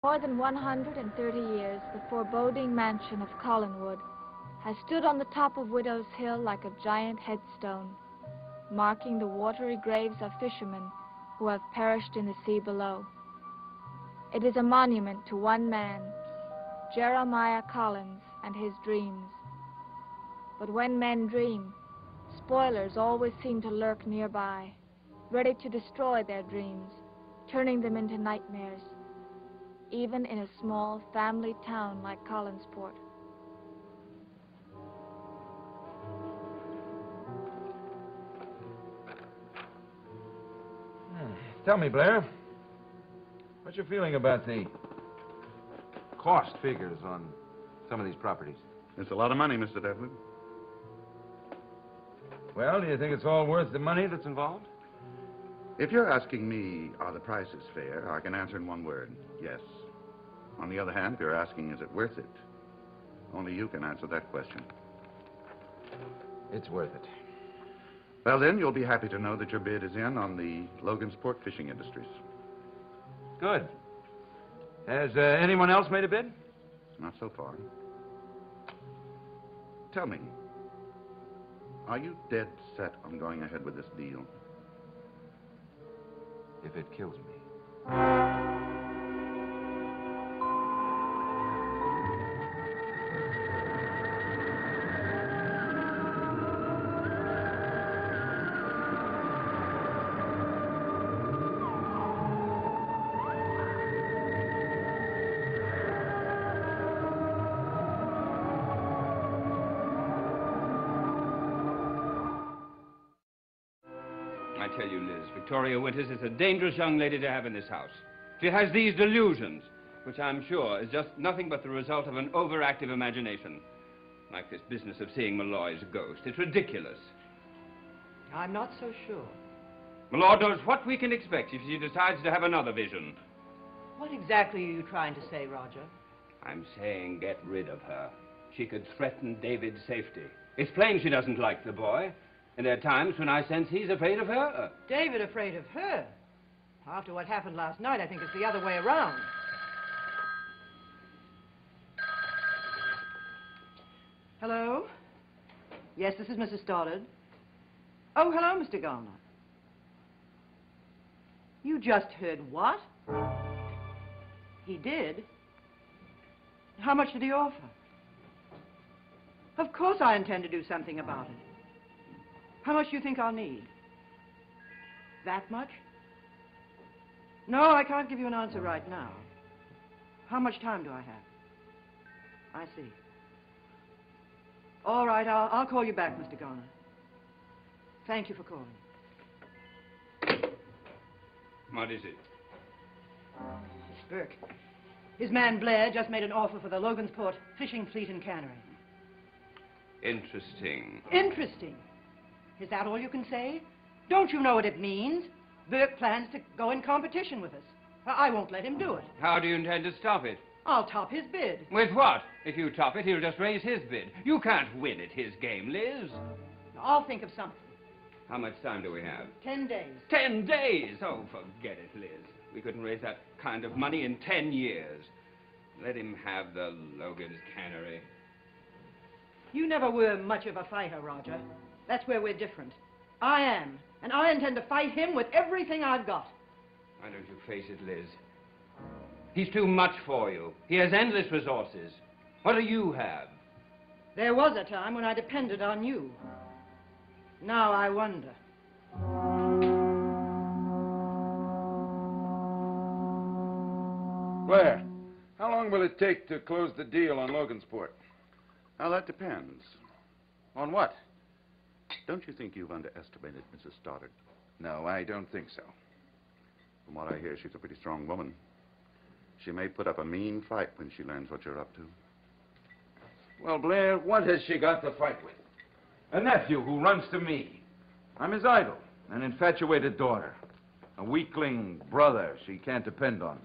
More than 130 years, the foreboding mansion of Collinwood has stood on the top of Widow's Hill like a giant headstone, marking the watery graves of fishermen who have perished in the sea below. It is a monument to one man, Jeremiah Collins, and his dreams. But when men dream, spoilers always seem to lurk nearby, ready to destroy their dreams, turning them into nightmares, even in a small family town like Collinsport. Tell me, Blair, what's your feeling about the cost figures on some of these properties? It's a lot of money, Mr. Devlin. Well, do you think it's all worth the money that's involved? If you're asking me, are the prices fair, I can answer in one word, yes. On the other hand, if you're asking, is it worth it? Only you can answer that question. It's worth it. Well, then, you'll be happy to know that your bid is in on the Logansport Fishing Industries. Good. Has anyone else made a bid? Not so far. Tell me, are you dead set on going ahead with this deal? If it kills me. I tell you, Liz, Victoria Winters is a dangerous young lady to have in this house. She has these delusions, which I'm sure is just nothing but the result of an overactive imagination. Like this business of seeing Malloy's ghost. It's ridiculous. I'm not so sure. Malloy knows what we can expect if she decides to have another vision. What exactly are you trying to say, Roger? I'm saying get rid of her. She could threaten David's safety. It's plain she doesn't like the boy. And there are times when I sense he's afraid of her. David afraid of her? After what happened last night, I think it's the other way around. Hello? Yes, this is Mrs. Stoddard. Oh, hello, Mr. Garner. You just heard what? He did? How much did he offer? Of course I intend to do something about it. How much do you think I'll need? That much? No, I can't give you an answer right now. How much time do I have? I see. All right, I'll call you back, Mr. Garner. Thank you for calling. What is it? It's Burke. His man Blair just made an offer for the Logansport fishing fleet and cannery. Interesting. Interesting? Is that all you can say? Don't you know what it means? Burke plans to go in competition with us. I won't let him do it. How do you intend to stop it? I'll top his bid. With what? If you top it, he'll just raise his bid. You can't win at his game, Liz. I'll think of something. How much time do we have? 10 days. 10 days? Oh, forget it, Liz. We couldn't raise that kind of money in 10 years. Let him have the Logan's cannery. You never were much of a fighter, Roger. That's where we're different. I am, and I intend to fight him with everything I've got. Why don't you face it, Liz? He's too much for you. He has endless resources. What do you have? There was a time when I depended on you. Now I wonder. Blair, how long will it take to close the deal on Logansport? Well, that depends. On what? Don't you think you've underestimated Mrs. Stoddard? No, I don't think so. From what I hear, she's a pretty strong woman. She may put up a mean fight when she learns what you're up to. Well, Blair, what has she got to fight with? A nephew who runs to me. I'm his idol, an infatuated daughter, a weakling brother she can't depend on.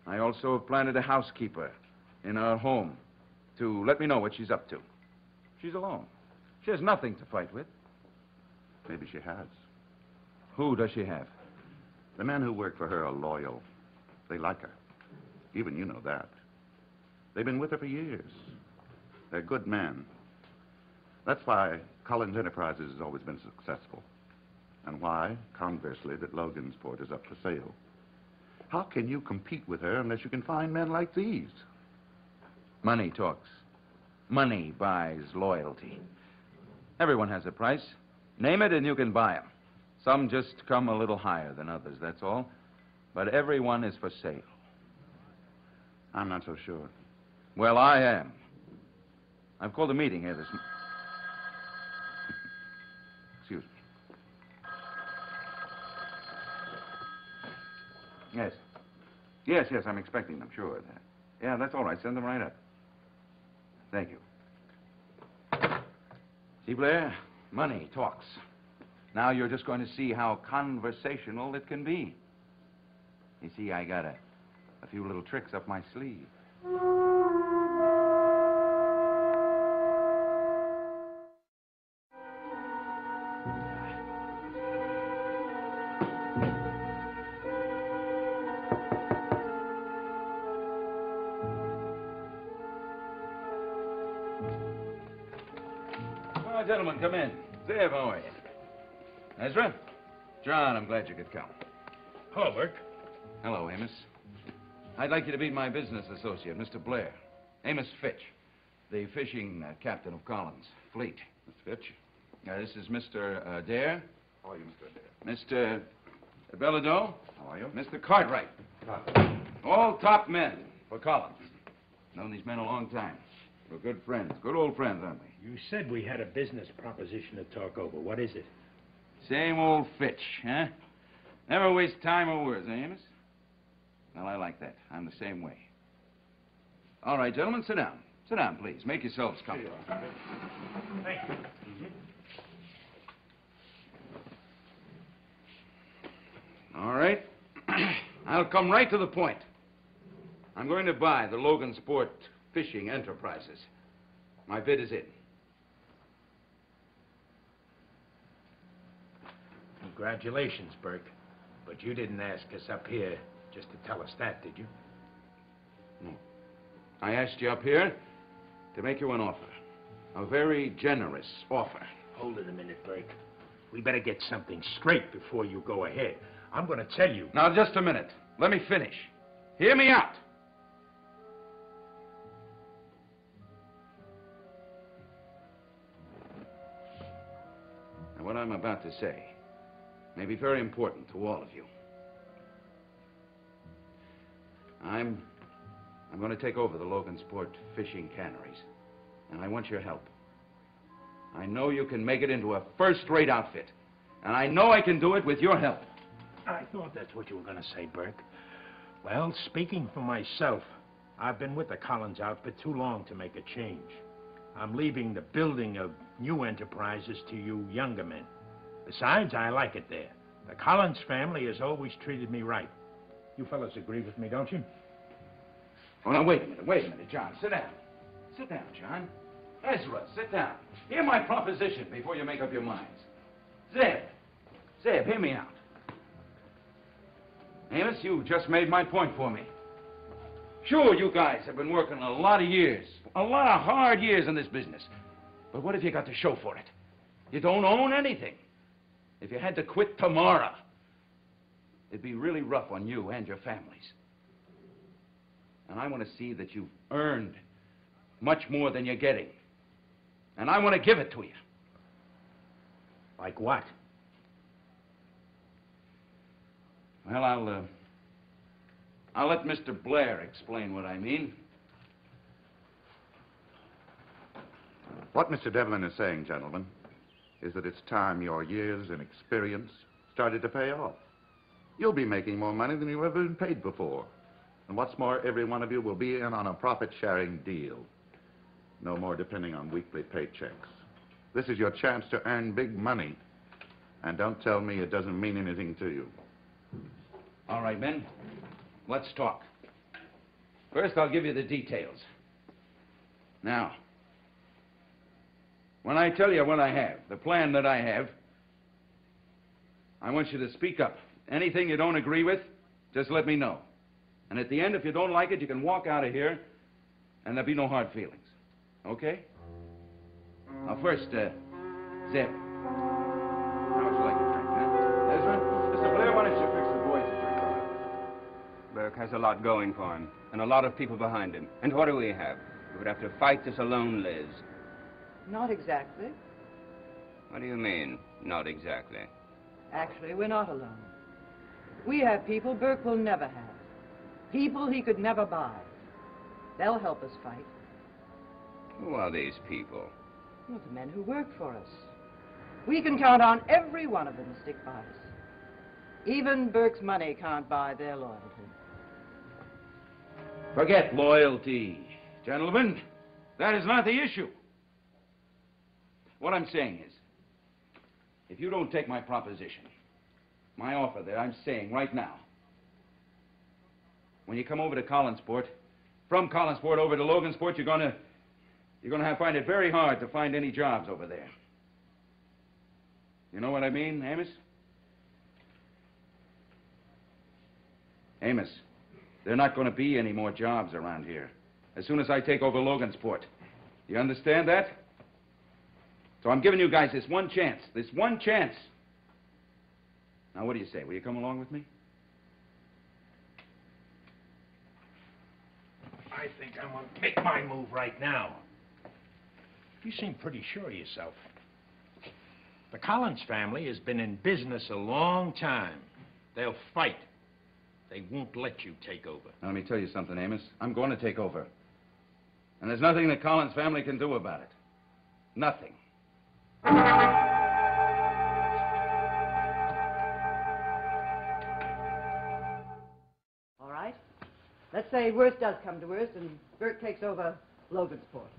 I also have planted a housekeeper in our home to let me know what she's up to. She's alone. She has nothing to fight with. Maybe she has. Who does she have? The men who work for her are loyal. They like her. Even you know that. They've been with her for years. They're good men. That's why Collins Enterprises has always been successful. And why, conversely, that Logansport is up for sale. How can you compete with her unless you can find men like these? Money talks. Money buys loyalty. Everyone has a price. Name it and you can buy them. Some just come a little higher than others, that's all. But everyone is for sale. I'm not so sure. Well, I am. I've called a meeting here Excuse me. Yes. Yes, I'm expecting them, sure. Yeah, that's all right. Send them right up. Thank you. See, Blair, money talks. Now you're just going to see how conversational it can be. You see, I got a few little tricks up my sleeve. Oh, gentlemen, come in. Zev, how are you? Ezra? John, I'm glad you could come. Hello, Burke. Hello, Amos. I'd like you to meet my business associate, Mr. Blair. Amos Fitch, the fishing captain of Collins' fleet. Mr. Fitch. This is Mr. Dare. How are you, Mr. Dare? Mr. Belladot. How are you? Mr. Cartwright. All top men for Collins. Known these men a long time. We're good friends. Good old friends, aren't we? You said we had a business proposition to talk over. What is it? Same old Fitch, huh? Never waste time or words, eh, Amos? Well, I like that. I'm the same way. All right, gentlemen, sit down. Sit down, please. Make yourselves comfortable. Thank you. All right. I'll come right to the point. I'm going to buy the Logansport Fishing Enterprises. My bid is in. Congratulations, Burke. But you didn't ask us up here just to tell us that, did you? No. I asked you up here to make you an offer. A very generous offer. Hold it a minute, Burke. We better get something straight before you go ahead. I'm going to tell you. Now, just a minute. Let me finish. Hear me out. Now, what I'm about to say may be very important to all of you. I'm going to take over the Logansport fishing canneries, and I want your help. I know you can make it into a first-rate outfit, and I know I can do it with your help. I thought that's what you were going to say, Burke. Well, speaking for myself, I've been with the Collins outfit too long to make a change. I'm leaving the building of new enterprises to you younger men. Besides, I like it there. The Collins family has always treated me right. You fellas agree with me, don't you? Oh, now, wait a minute, John. Sit down. Sit down, John. Ezra, sit down. Hear my proposition before you make up your minds. Zeb, hear me out. Amos, you just made my point for me. Sure, you guys have been working a lot of years, a lot of hard years in this business. But what have you got to show for it? You don't own anything. If you had to quit tomorrow, it'd be really rough on you and your families. And I want to see that you've earned much more than you're getting. And I want to give it to you. Like what? Well, I'll let Mr. Blair explain what I mean. What Mr. Devlin is saying, gentlemen, is that it's time your years and experience started to pay off. You'll be making more money than you've ever been paid before. And what's more, every one of you will be in on a profit-sharing deal. No more depending on weekly paychecks. This is your chance to earn big money. And don't tell me it doesn't mean anything to you. All right, men. Let's talk. First, I'll give you the details. Now, when I tell you what I have, the plan that I have, I want you to speak up. Anything you don't agree with, just let me know. And at the end, if you don't like it, you can walk out of here, and there'll be no hard feelings. Okay? Now, first, Zeb. How would you like a drink, huh? Ezra? Mr. Blair, why don't you fix the boys a drink? Burke has a lot going for him, and a lot of people behind him. And what do we have? We would have to fight this alone, Liz. Not exactly. What do you mean, not exactly? Actually, we're not alone. We have people Burke will never have. People he could never buy. They'll help us fight. Who are these people? Well, the men who work for us. We can count on every one of them to stick by us. Even Burke's money can't buy their loyalty. Forget loyalty, gentlemen. That is not the issue. What I'm saying is, if you don't take my proposition, my offer that I'm saying right now, when you come over to Collinsport, from Collinsport over to Logansport, you're gonna find it very hard to find any jobs over there. You know what I mean, Amos? Amos, there are not going to be any more jobs around here as soon as I take over Logansport. You understand that? So I'm giving you guys this one chance. This one chance. Now, what do you say? Will you come along with me? I think I'm going to make my move right now. You seem pretty sure of yourself. The Collins family has been in business a long time. They'll fight. They won't let you take over. Now, let me tell you something, Amos. I'm going to take over. And there's nothing the Collins family can do about it. Nothing. All right. Let's say worst does come to worst and Burke takes over Logansport.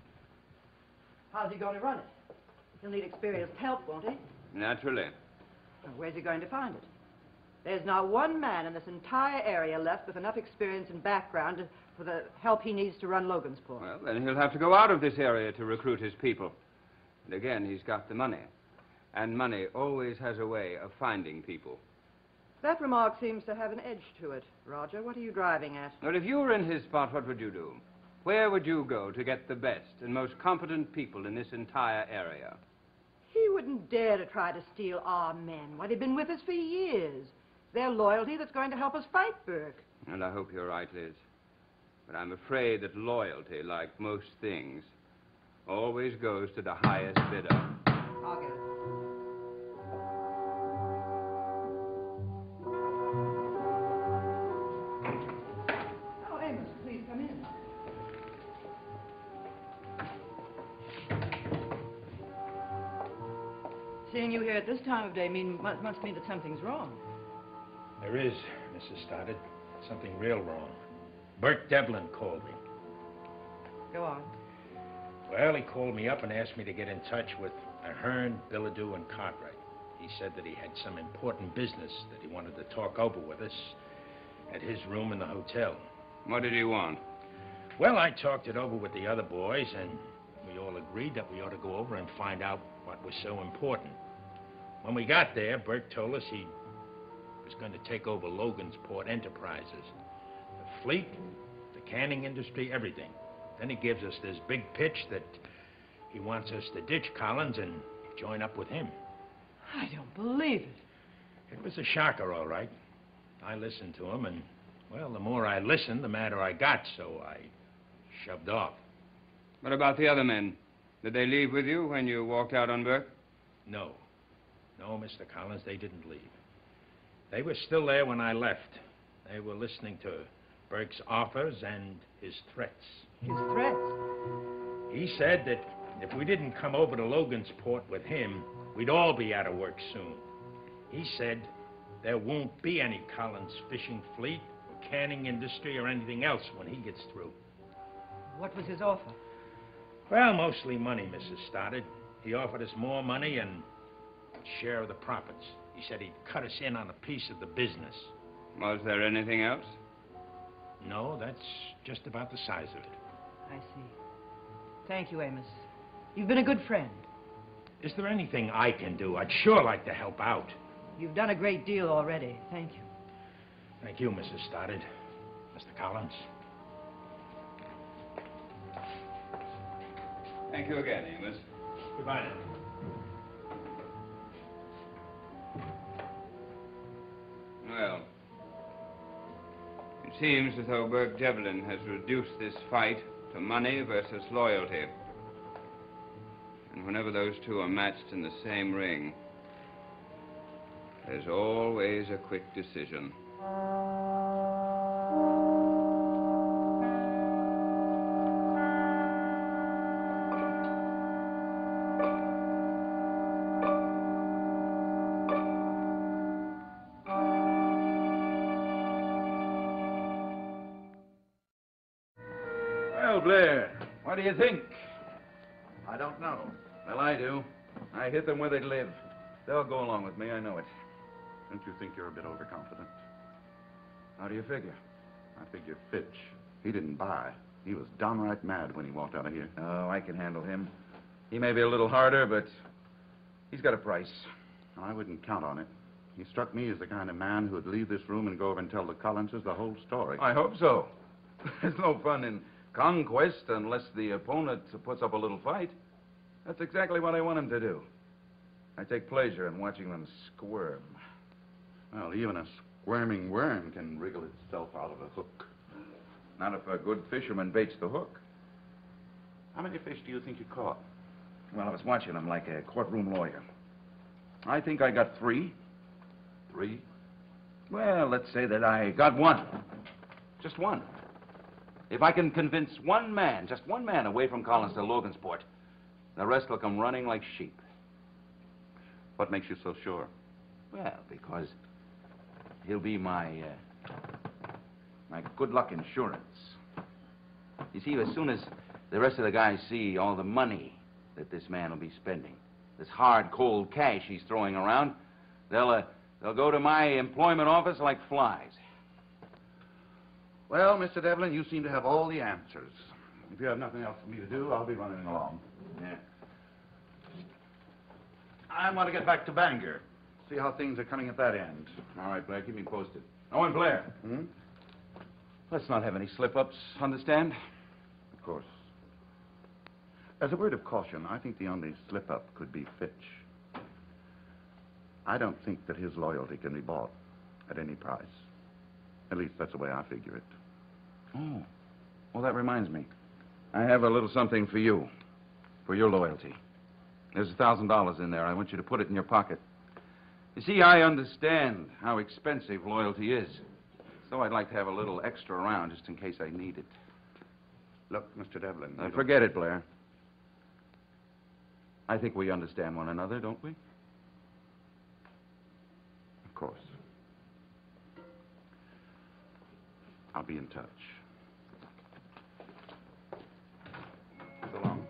How's he going to run it? He'll need experienced help, won't he? Naturally. Well, where's he going to find it? There's not one man in this entire area left with enough experience and background for the help he needs to run Logansport. Well, then he'll have to go out of this area to recruit his people. And again, he's got the money. And money always has a way of finding people. That remark seems to have an edge to it. Roger, what are you driving at? But if you were in his spot, what would you do? Where would you go to get the best and most competent people in this entire area? He wouldn't dare to try to steal our men. Why, they've been with us for years. Their loyalty that's going to help us fight Burke. And I hope you're right, Liz. But I'm afraid that loyalty, like most things, always goes to the highest bidder. I'll get it. Oh, Amos, please come in. Seeing you here at this time of day must mean that something's wrong. There is, Mrs. Stoddard. Something real wrong. Bert Devlin called me. Go on. Well, he called me up and asked me to get in touch with Ahern, Bilodeau, and Cartwright. He said that he had some important business that he wanted to talk over with us at his room in the hotel. What did he want? Well, I talked it over with the other boys, and we all agreed that we ought to go over and find out what was so important. When we got there, Bert told us he was going to take over Logansport Enterprises. The fleet, the canning industry, everything. Then he gives us this big pitch that he wants us to ditch Collins and join up with him. I don't believe it. It was a shocker, all right. I listened to him, and, well, the more I listened, the madder I got, so I shoved off. What about the other men? Did they leave with you when you walked out on Burke? No. No, Mr. Collins, they didn't leave. They were still there when I left. They were listening to Burke's offers and his threats. His threats? He said that if we didn't come over to Logansport with him, we'd all be out of work soon. He said there won't be any Collins fishing fleet or canning industry or anything else when he gets through. What was his offer? Well, mostly money, Mrs. Stoddard. He offered us more money and a share of the profits. He said he'd cut us in on a piece of the business. Was there anything else? No, that's just about the size of it. I see. Thank you, Amos. You've been a good friend. Is there anything I can do? I'd sure like to help out. You've done a great deal already. Thank you. Thank you, Mrs. Stoddard. Mr. Collins. Thank you again, Amos. Goodbye now. Well, it seems as though Burke Devlin has reduced this fight to money versus loyalty. And whenever those two are matched in the same ring, there's always a quick decision. Well, Blair, what do you think? I don't know. Well, I do. I hit them where they live. They'll go along with me, I know it. Don't you think you're a bit overconfident? How do you figure? I figure Fitch. He didn't buy. He was downright mad when he walked out of here. Oh, I can handle him. He may be a little harder, but he's got a price. I wouldn't count on it. He struck me as the kind of man who would leave this room and go over and tell the Collinses the whole story. I hope so. There's no fun in conquest unless the opponent puts up a little fight. That's exactly what I want him to do. I take pleasure in watching them squirm. Well, even a squirming worm can wriggle itself out of a hook. Not if a good fisherman baits the hook. How many fish do you think you caught? Well, I was watching him like a courtroom lawyer. I think I got 3. 3? Well, let's say that I got 1. Just 1. If I can convince one man, just one man away from Collins to Logansport, the rest will come running like sheep. What makes you so sure? Well, because he'll be my good luck insurance. You see, as soon as the rest of the guys see all the money that this man will be spending, this hard, cold cash he's throwing around, they'll go to my employment office like flies. Well, Mr. Devlin, you seem to have all the answers. If you have nothing else for me to do, I'll be running along. Yeah. I want to get back to Bangor. See how things are coming at that end. All right, Blair, keep me posted. Oh, and Blair, let's not have any slip-ups, understand? Of course. As a word of caution, I think the only slip-up could be Fitch. I don't think that his loyalty can be bought at any price. At least that's the way I figure it. Oh. Well, that reminds me. I have a little something for you, for your loyalty. There's $1,000 in there. I want you to put it in your pocket. You see, I understand how expensive loyalty is. So I'd like to have a little extra around just in case I need it. Look, Mr. Devlin. Forget it, Blair. I think we understand one another, don't we? Of course. I'll be in touch. So long.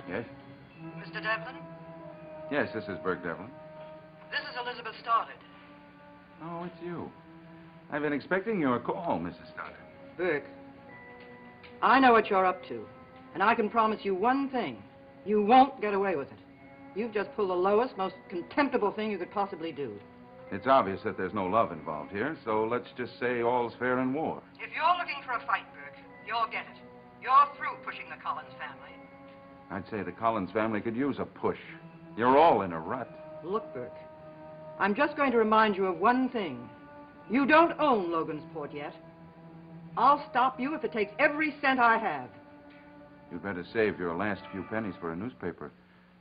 Yes? Mr. Devlin, Yes, this is Burke Devlin. this is Elizabeth Stoddard. Oh, it's you. I've been expecting your call, Mrs. Stoddard. Burke, I know what you're up to, and I can promise you one thing. You won't get away with it. You've just pulled the lowest, most contemptible thing you could possibly do. It's obvious that there's no love involved here, so let's just say all's fair in war. If you're looking for a fight, Burke, you'll get it. You're through pushing the Collins family. I'd say the Collins family could use a push. You're all in a rut. Look, Burke, I'm just going to remind you of one thing. You don't own Logansport yet. I'll stop you if it takes every cent I have. You'd better save your last few pennies for a newspaper.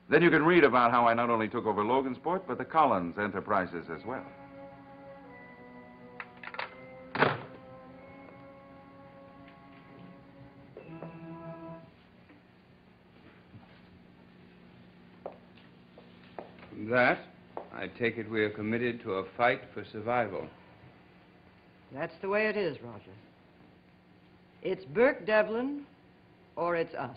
Then you can read about how I not only took over Logansport, but the Collins enterprises as well. From that, I take it we are committed to a fight for survival. That's the way it is, Roger. It's Burke Devlin, or it's us.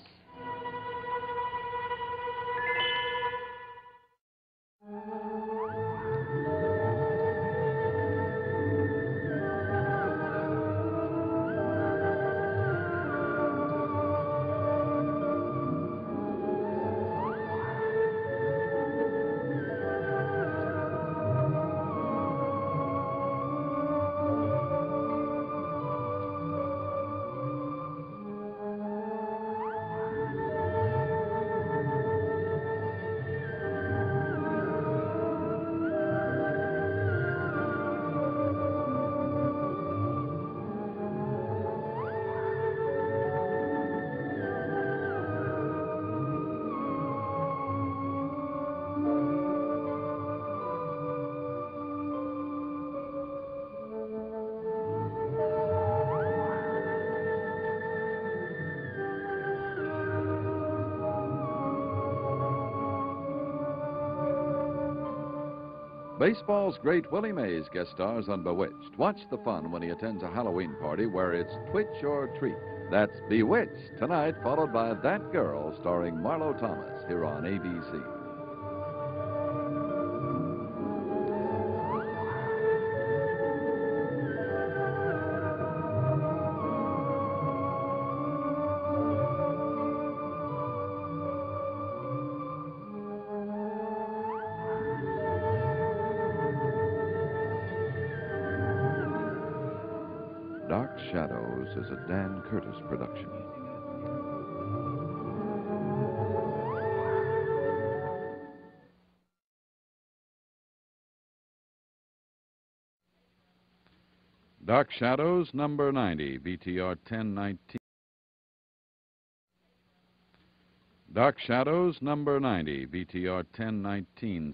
Baseball's great Willie Mays guest stars on Bewitched. Watch the fun when he attends a Halloween party where it's twitch or treat. That's Bewitched, tonight, followed by That Girl, starring Marlo Thomas, here on ABC. Dark Shadows is a Dan Curtis production. Dark Shadows, number 90, VTR 1019. Dark Shadows, number 90, VTR 1019.